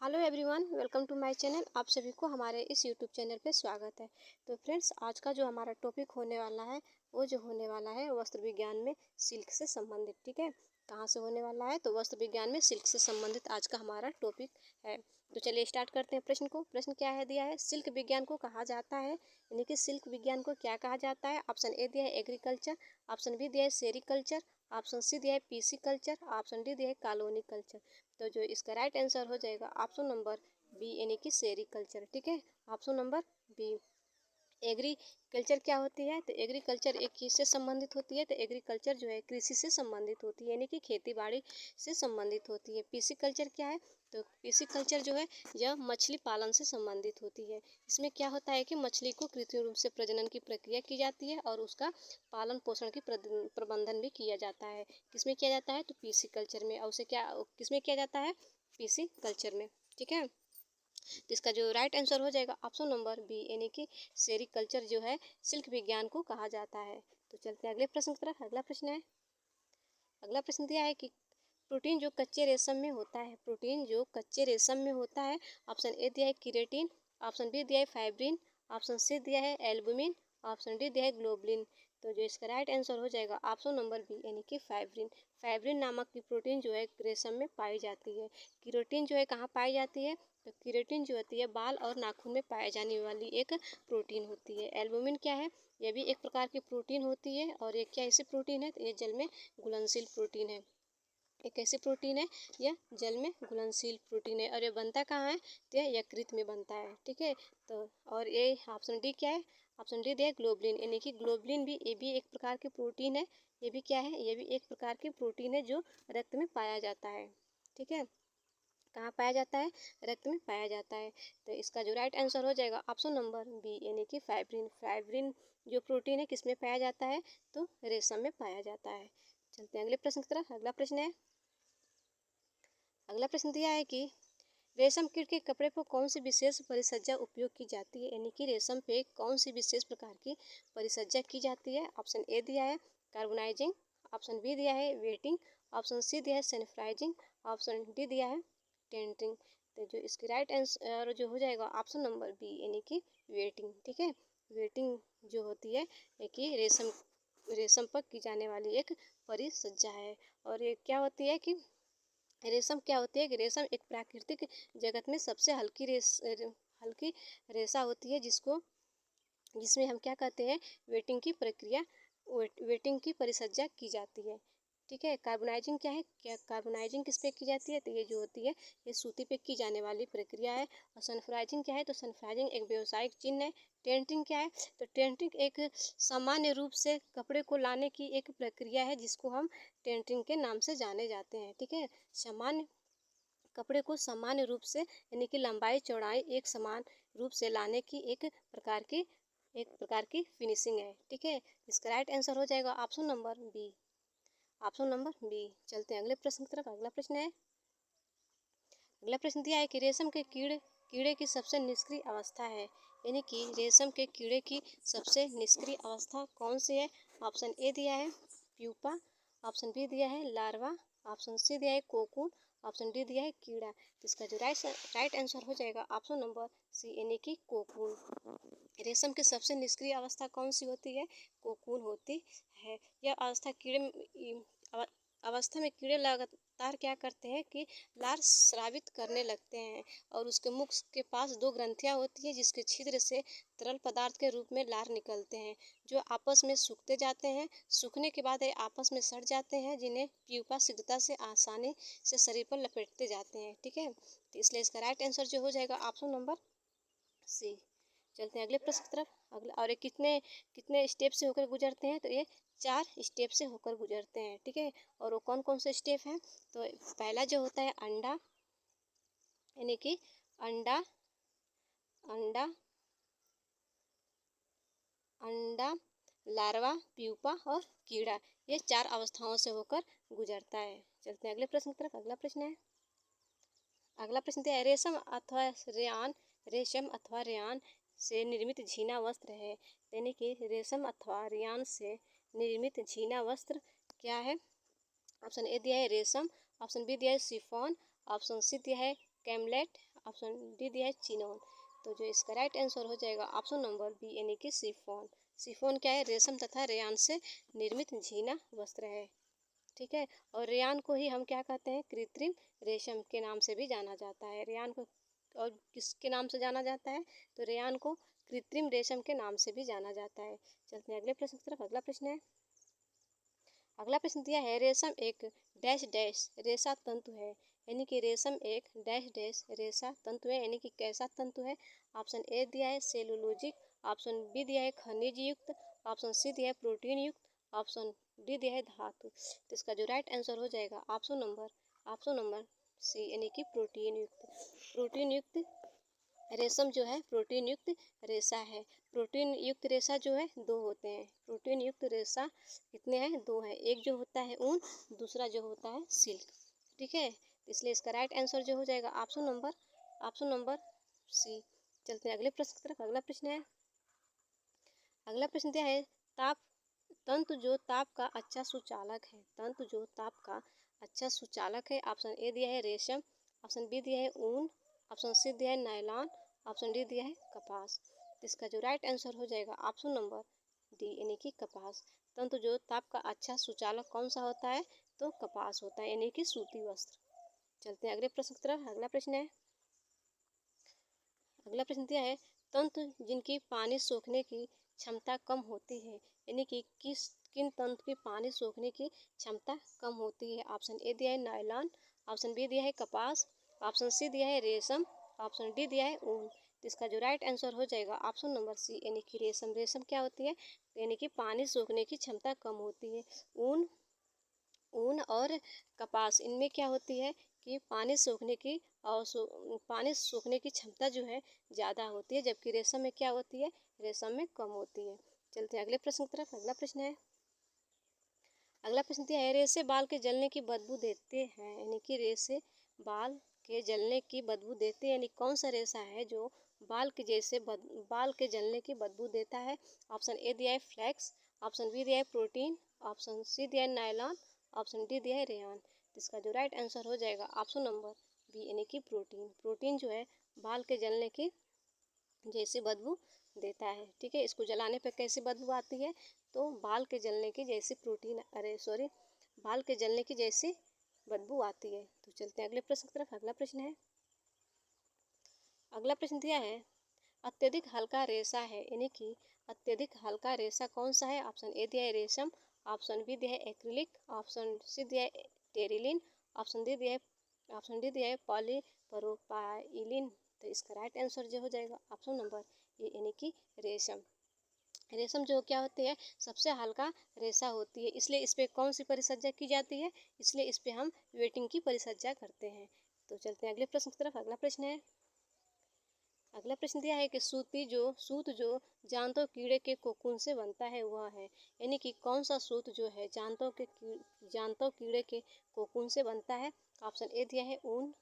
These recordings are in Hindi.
Hello everyone, welcome to my channel. आप सभी को हमारे इस यूट्यूब चैनल पे स्वागत है। तो फ्रेंड्स, आज का जो हमारा टॉपिक होने वाला है वो जो होने वाला है वस्त्र विज्ञान में सिल्क से संबंधित। ठीक है, कहाँ से होने वाला है? तो वस्त्र विज्ञान में सिल्क से संबंधित आज का हमारा टॉपिक है। तो चलिए स्टार्ट करते हैं प्रश्न को। प्रश्न क्या है दिया है? सिल्क विज्ञान को कहा जाता है, यानी कि सिल्क विज्ञान को क्या कहा जाता है? ऑप्शन ए दिया है एग्रीकल्चर, ऑप्शन बी दिया है सेरिकल्चर, ऑप्शन सी दिया है पीसी कल्चर, ऑप्शन डी दिया है कॉलोनी कल्चर। तो जो इसका राइट आंसर हो जाएगा ऑप्शन नंबर बी, यानी कि सेरिकल्चर। ठीक है, ऑप्शन नंबर बी। एग्रीकल्चर क्या होती है? तो एग्रीकल्चर एक किससे संबंधित होती है? तो एग्रीकल्चर जो है कृषि से संबंधित होती है, यानी कि खेती बाड़ी से संबंधित होती है। पीसी कल्चर क्या है? तो पीसी कल्चर जो है यह मछली पालन से संबंधित होती है। इसमें क्या होता है कि मछली को कृत्रिम रूप से प्रजनन की प्रक्रिया की जाती है और उसका पालन पोषण की प्रबंधन भी किया जाता है। किसमें किया जाता है? तो पीसी कल्चर में। और उसे क्या किसमें किया जाता है? पीसी कल्चर में। ठीक है, तो इसका जो राइट आंसर हो जाएगा ऑप्शन नंबर बी, यानी कि सेरिकल्चर जो है सिल्क विज्ञान को कहा जाता है। तो चलते हैं अगले प्रश्न की तरफ। अगला प्रश्न है, अगला प्रश्न दिया है कि प्रोटीन जो कच्चे रेशम में होता है, प्रोटीन जो कच्चे रेशम में होता है। ऑप्शन ए दिया है केराटिन, ऑप्शन बी दिया है फाइब्रिन, ऑप्शन सी दिया है एल्बुमिन, ऑप्शन डी दिया है ग्लोबुलिन। तो जो इसका राइट आंसर हो जाएगा ऑप्शन नंबर बी, यानी कि फाइब्रिन। फाइब्रिन नामक की प्रोटीन जो है रेशम में पाई जाती है। केराटिन जो है कहाँ पाई जाती है? तो केराटिन जो होती है बाल और नाखून में पाए जाने वाली एक प्रोटीन होती है। एल्बुमिन क्या है? यह भी एक प्रकार की प्रोटीन होती है। और ये क्या ऐसी प्रोटीन है? तो ये जल में घुलनशील प्रोटीन है। एक ऐसी प्रोटीन है, यह जल में घुलनशील प्रोटीन है। और ये बनता कहाँ है? तो यह यकृत में बनता है। ठीक है, तो और ये ऑप्शन डी क्या है? ऑप्शन डी दिया है ग्लोबुलिन, यानी कि ग्लोबुलिन भी ये भी एक प्रकार की प्रोटीन है। ये भी क्या है? ये भी एक प्रकार की प्रोटीन है जो रक्त में पाया जाता है। ठीक है, कहाँ पाया जाता है? रक्त में पाया जाता है। तो इसका जो राइट आंसर हो जाएगा ऑप्शन नंबर बी, यानी कि फाइब्रिन। फाइब्रिन जो प्रोटीन है किसमें पाया जाता है? तो रेशम में पाया जाता है। चलते हैं अगले प्रश्न की तरफ। अगला प्रश्न है, अगला प्रश्न दिया है कि रेशम कीट के कपड़े पर कौन सी विशेष परिसज्जा उपयोग की जाती है, यानी कि रेशम पे कौन सी विशेष प्रकार की परिसज्जा की जाती है। ऑप्शन ए दिया है कार्बोनाइजिंग, ऑप्शन बी दिया है वेटिंग, ऑप्शन सी दिया है सैनिटाइजिंग, ऑप्शन डी दिया है टेंटिंग। तो जो इसकी राइट आंसर जो हो जाएगा ऑप्शन नंबर बी, यानी कि वेटिंग। ठीक है, वेटिंग जो होती है कि रेशम पर की जाने वाली एक परिसज्जा है। और ये क्या होती है कि रेशम क्या होती है कि रेशम एक प्राकृतिक जगत में सबसे हल्की रेशा होती है, जिसमें हम क्या कहते हैं वेटिंग की प्रक्रिया, वेटिंग की परिसज्जा की जाती है। ठीक है, कार्बोनाइजिंग क्या है? क्या कार्बोनाइजिंग किस पे की जाती है? तो ये जो होती है ये सूती पे की जाने वाली प्रक्रिया है। और सनफ्राइजिंग क्या है? तो सनफ्राइजिंग एक व्यावसायिक चिन्ह है। टेंटिंग क्या है? तो टेंटिंग एक सामान्य रूप से कपड़े को लाने की एक प्रक्रिया है, जिसको हम टेंटिंग के नाम से जाने जाते हैं। ठीक है, सामान्य कपड़े को सामान्य रूप से, यानी कि लंबाई चौड़ाई एक समान रूप से लाने की एक प्रकार की फिनिशिंग है। ठीक है, इसका राइट आंसर हो जाएगा option number B, option number B. चलते हैं अगले प्रश्न की तरफ। अगला प्रश्न है, अगला प्रश्न दिया है कि रेशम के कीड़े की सबसे निष्क्रिय अवस्था है, यानी कि रेशम के कीड़े की सबसे निष्क्रिय अवस्था कौन सी है? ऑप्शन ए दिया है प्यूपा, ऑप्शन बी दिया है लार्वा, ऑप्शन सी दिया है कोकून, ऑप्शन डी दिया है कीड़ा। तो इसका जो राइट आंसर हो जाएगा ऑप्शन नंबर सी, यानी कि कोकून। रेशम की सबसे निष्क्रिय अवस्था कौन सी होती है? कोकून होती है। यह अवस्था अवस्था में कीड़े लगातार क्या करते हैं कि लार स्रावित करने लगते हैं। और उसके मुख के पास दो ग्रंथियां होती है, जिसके छिद्र से तरल पदार्थ के रूप में लार निकलते हैं, जो आपस में सूखते जाते हैं। सूखने के बाद ये आपस में सड़ जाते हैं, जिन्हें प्यूपा शीघ्रता से आसानी से शरीर पर लपेटते जाते हैं। ठीक है, तो इसलिए इसका राइट आंसर जो हो जाएगा ऑप्शन नंबर सी। चलते हैं अगले प्रश्न की तरफ। अगला, और ये कितने कितने स्टेप से होकर गुजरते हैं? तो ये 4 स्टेप से होकर गुजरते हैं। ठीक है, और वो कौन कौन से स्टेप हैं? तो पहला जो होता है अंडा, यानी कि अंडा अंडा अंडा लार्वा, प्यूपा और कीड़ा, ये 4 अवस्थाओं से होकर गुजरता है। चलते हैं अगले प्रश्न की तरफ। अगला प्रश्न है, अगला प्रश्न है रेशम अथवा रेयान से निर्मित झीना वस्त्र है, यानी कि रेशम अथवा रेयान से निर्मित झीना वस्त्र क्या है? ऑप्शन ए दिया है रेशम, ऑप्शन बी दिया है शिफॉन, ऑप्शन सी दिया है कैमलेट, ऑप्शन डी दिया है चिनोन। तो जो इसका राइट आंसर हो जाएगा ऑप्शन नंबर बी यानी कि शिफॉन। शिफॉन क्या है? रेशम तथा रेयान से निर्मित झीना वस्त्र है। ठीक है, और रेयान को ही हम क्या कहते हैं? कृत्रिम रेशम के नाम से भी जाना जाता है। रेयान को और किसके नाम से जाना जाता है? तो रेयान को कृत्रिम रेशम के नाम से भी जाना जाता है। चलते हैं अगले प्रश्न की तरफ। अगला प्रश्न है, अगला प्रश्न दिया है रेशम एक डैश डैश रेशा तंतु है, यानी कि रेशम एक डैश डैश रेशा तंतु है, यानी कि कैसा तंतु है? ऑप्शन ए दिया है सेलुलोजिक, ऑप्शन बी दिया है खनिज युक्त, ऑप्शन सी दिया है प्रोटीन युक्त, ऑप्शन डी दिया है धातु। तो इसका जो राइट आंसर हो जाएगा ऑप्शन नंबर सी यानी कि प्रोटीन युक्त। प्रोटीन युक्त रेशम जो है प्रोटीन युक्त रेशा है। प्रोटीन युक्त रेशा जो है दो होते हैं। प्रोटीन युक्त रेशा कितने हैं? दो हैं। एक जो होता है ऊन, दूसरा जो होता है सिल्क। ठीक है, इसलिए इसका राइट आंसर जो हो जाएगा ऑप्शन नंबर सी। चलते हैं अगले प्रश्न की तरफ। अगला प्रश्न है, अगला प्रश्न दिया है ताप तंतु जो ताप का अच्छा सुचालक है। तंतु जो ताप का अच्छा सुचालक है। ऑप्शन ए दिया है रेशम, ऑप्शन बी दिया है ऊन, ऑप्शन सी दिया है नायलॉन, ऑप्शन डी दिया है कपास। तो इसका जो राइट आंसर हो जाएगा ऑप्शन नंबर डी यानी कि कपास। तंतु जो ताप का अच्छा सुचालक कौन सा होता है? तो कपास होता है, यानी कि सूती वस्त्र। चलते हैं अगले प्रश्न की तरफ। अगला प्रश्न है, अगला प्रश्न दिया है तंतु जिनकी पानी सोखने की क्षमता कम होती है, यानी कि किन तंतु की पानी सोखने की क्षमता कम होती है? ऑप्शन ए दिया है नायलॉन, ऑप्शन बी दिया है कपास, ऑप्शन सी दिया है रेशम, ऑप्शन डी दिया है ऊन। तो इसका जो राइट आंसर हो जाएगा ऑप्शन नंबर सी यानी कि रेशम। रेशम क्या होती है? यानी कि पानी सोखने की क्षमता कम होती है। ऊन ऊन और कपास इनमें क्या होती है कि पानी सोखने की और पानी सोखने की क्षमता जो है ज़्यादा होती है, जबकि रेशम में क्या होती है? रेशम में कम होती है। चलते हैं अगले प्रश्न की तरफ। अगला प्रश्न है, अगला प्रश्न दिया है रेशे बाल के जलने की बदबू देते हैं, यानी कि रेशे बाल के जलने की बदबू देते हैं, यानी कौन सा रेशा है जो बाल के जैसे बाल के जलने की बदबू देता है? ऑप्शन ए दिया है फ्लैक्स, ऑप्शन बी दिया है प्रोटीन, ऑप्शन सी दिया है नायलॉन, ऑप्शन डी दिया है रेयान। तो इसका जो राइट आंसर हो जाएगा ऑप्शन नंबर बी यानी कि प्रोटीन। प्रोटीन जो है बाल के जलने की जैसी बदबू देता है। ठीक है, इसको जलाने पर कैसी बदबू आती है? तो बाल के जलने की जैसी बाल के जलने की जैसी बदबू आती है। तो चलते हैं अगले प्रश्न की तरफ। अगला प्रश्न है, अगला प्रश्न दिया है अत्यधिक हल्का रेशा है, यानी कि अत्यधिक हल्का रेशा कौन सा है? ऑप्शन ए दिया है रेशम, ऑप्शन बी दिया है एक्रिलिक, ऑप्शन सी दिया है टेरिलिन, ऑप्शन डी दिया है पॉलीप्रोपाइलिन। तो इसका राइट आंसर जो हो जाएगा ऑप्शन नंबर ए यानी कि रेशम। रेशम जो क्या होती है? सबसे हल्का रेशा होती है, इसलिए इस पर कौन सी परिचर्या की जाती है? इसलिए इस पर हम वेटिंग की परिचर्या करते हैं। तो चलते हैं अगले प्रश्न की तरफ। अगला प्रश्न है, अगला प्रश्न दिया है कि सूत जो जानवरों कीड़े के कोकून से बनता है वह है, यानी कि कौन सा सूत जो है जानवरों कीड़े के कोकून से बनता है? ऑप्शन ए दिया है ऊन,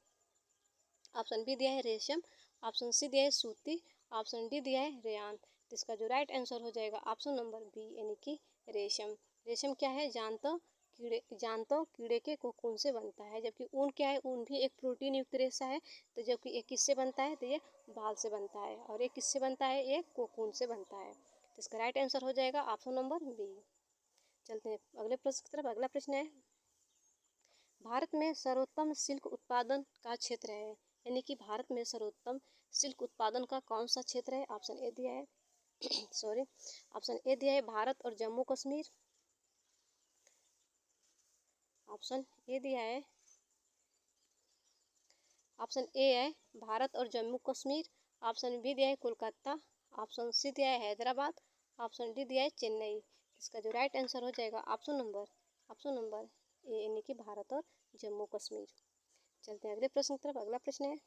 ऑप्शन बी दिया है रेशम, ऑप्शन सी दिया है सूती, ऑप्शन डी दिया है रेयान। तो इसका जो राइट आंसर हो जाएगा ऑप्शन नंबर बी यानी कि रेशम। रेशम क्या है? जानवरों कीड़े के कोकून से बनता है, जबकि ऊन क्या है? ऊन भी एक प्रोटीन युक्त रेशा है। तो जबकि एक किससे बनता है? तो ये बाल से बनता है, और एक किससे बनता है? एक कोकून से बनता है। तो इसका राइट आंसर हो जाएगा ऑप्शन नंबर बी। चलते हैं अगले प्रश्न की तरफ। अगला प्रश्न है भारत में सर्वोत्तम सिल्क उत्पादन का क्षेत्र है, यानी कि भारत में सर्वोत्तम सिल्क उत्पादन का कौन सा क्षेत्र है? ऑप्शन ए दिया है सॉरी ऑप्शन ए दिया है भारत और जम्मू कश्मीर, ऑप्शन ए दिया है ऑप्शन ए है भारत और जम्मू कश्मीर, ऑप्शन बी दिया है कोलकाता, ऑप्शन सी दिया है हैदराबाद, ऑप्शन डी दिया है चेन्नई। इसका जो राइट आंसर हो जाएगा ऑप्शन नंबर ए यानी कि भारत और जम्मू कश्मीर। चलते हैं अगले प्रश्न की तरफ। अगला प्रश्न है,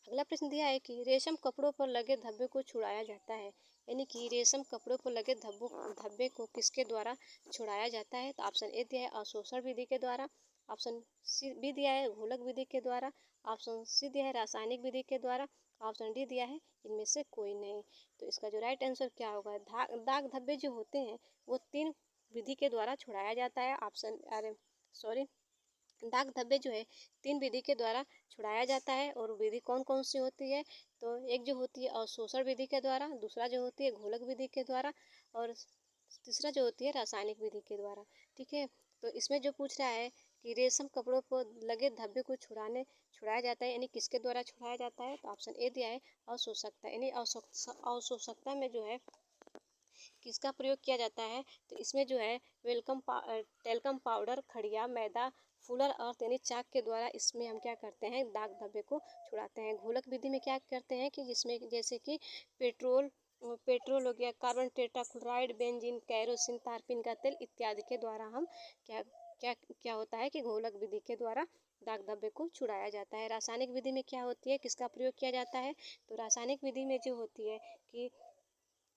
अगला प्रश्न दिया है कि रेशम कपड़ों पर लगे धब्बे को छुड़ाया जाता है, यानी कि रेशम कपड़ों पर लगे धब्बे को किसके द्वारा छुड़ाया जाता है? तो ऑप्शन ए दिया है अवशोषण विधि के द्वारा, ऑप्शन सी बी दिया है घोलक विधि के द्वारा, ऑप्शन सी दिया है रासायनिक विधि के द्वारा, ऑप्शन डी दिया है इनमें से कोई नहीं। तो इसका जो राइट आंसर क्या होगा? दाग धब्बे जो होते हैं वो 3 विधि के द्वारा छुड़ाया जाता है। ऑप्शन दाग धब्बे जो है 3 विधि के द्वारा छुड़ाया जाता है। और विधि कौन कौन सी होती है, तो एक जो होती है अवशोषण विधि के द्वारा, दूसरा जो होती है घोलक विधि के द्वारा, और तीसरा जो होती है रासायनिक विधि के द्वारा। ठीक है, तो इसमें जो पूछ रहा है कि रेशम कपड़ों पर लगे धब्बे को छुड़ाया जाता है, यानी किसके द्वारा छुड़ाया जाता है, तो ऑप्शन ए दिया है अवशोषकता। यानी अवशोषकता में जो है किसका प्रयोग किया जाता है, तो इसमें जो है टेल्कम पाउडर, खड़िया, मैदा, फुलर अर्थ यानी चाक के द्वारा इसमें हम क्या करते हैं, दाग धब्बे को छुड़ाते हैं। घोलक विधि में क्या करते हैं कि जिसमें जैसे कि पेट्रोल हो गया, कार्बन टेट्राक्लोराइड, बेंजीन, कैरोसिन, तारपीन का तेल इत्यादि के द्वारा हम क्या क्या क्या होता है कि घोलक विधि के द्वारा दाग धब्बे को छुड़ाया जाता है। रासायनिक विधि में क्या होती है, किसका प्रयोग किया जाता है, तो रासायनिक विधि में जो होती है कि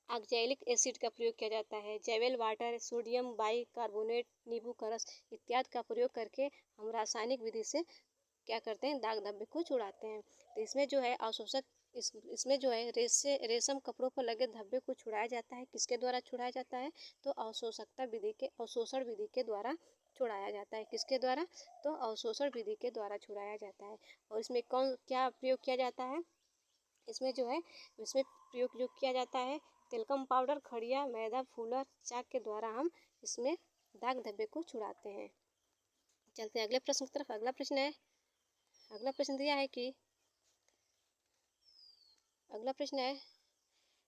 ऑक्जेलिक एसिड का प्रयोग किया जाता है, जैवेल वाटर, सोडियम बाइकार्बोनेट, नींबू का रस इत्यादि का प्रयोग करके हम रासायनिक विधि से क्या करते हैं, दाग धब्बे को छुड़ाते हैं। तो इसमें जो है अवशोषक इसमें जो है रेशम कपड़ों पर लगे धब्बे को छुड़ाया जाता है, किसके द्वारा छुड़ाया जाता है, तो अवशोषण विधि के द्वारा छुड़ाया जाता है। किसके द्वारा, तो अवशोषण विधि के द्वारा छुड़ाया जाता है। और इसमें कौन क्या प्रयोग किया जाता है, इसमें प्रयोग जो किया जाता है तिलकम पाउडर, खड़िया, मैदा, फूलर, चाक के द्वारा हम इसमें दाग धब्बे को छुड़ाते हैं। चलते हैं अगले प्रश्न की तरफ। अगला प्रश्न दिया है कि अगला प्रश्न है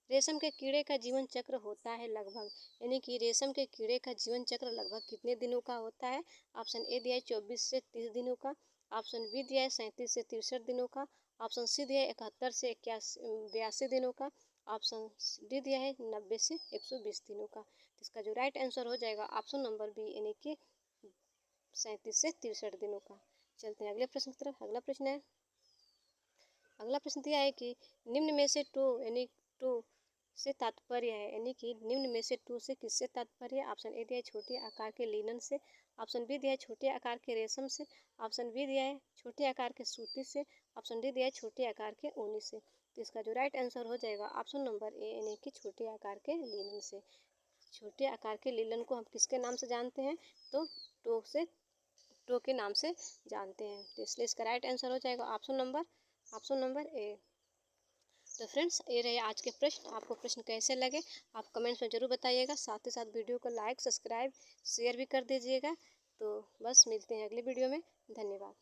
रेशम के कीड़े का जीवन चक्र होता है लगभग, यानी कि रेशम के कीड़े का जीवन चक्र लगभग कितने दिनों का होता है। ऑप्शन ए दिया है 24 से 30 दिनों का, ऑप्शन बी दिया है 37 से 63 दिनों का, ऑप्शन सी दिया है 71 से 82 दिनों का, ऑप्शन डी दिया है 90 से 120 दिनों का। तो इसका जो राइट आंसर हो जाएगा ऑप्शन नंबर बी, यानी कि 37 से 63 दिनों का। चलते हैं अगले प्रश्न की तरफ। अगला प्रश्न दिया है कि निम्न में से टू से तात्पर्य है, यानी कि निम्न में से टू से किससे तात्पर्य है। ऑप्शन ए दिया है छोटे आकार के लिनन से, ऑप्शन बी दिया है छोटे आकार के रेशम से, ऑप्शन बी दिया है छोटे आकार के सूती से, ऑप्शन डी दिया है छोटे आकार के ऊनी से। तो इसका जो राइट आंसर हो जाएगा ऑप्शन नंबर ए, यानी कि छोटे आकार के लिनन से। छोटे आकार के लिनन को हम किसके नाम से जानते हैं, तो टो के नाम से जानते हैं। तो इसलिए इसका राइट आंसर हो जाएगा ऑप्शन नंबर ए। तो फ्रेंड्स ये रहे आज के प्रश्न। आपको प्रश्न कैसे लगे आप कमेंट्स में ज़रूर बताइएगा, साथ ही साथ वीडियो को लाइक, सब्सक्राइब, शेयर भी कर दीजिएगा। तो बस मिलते हैं अगले वीडियो में। धन्यवाद।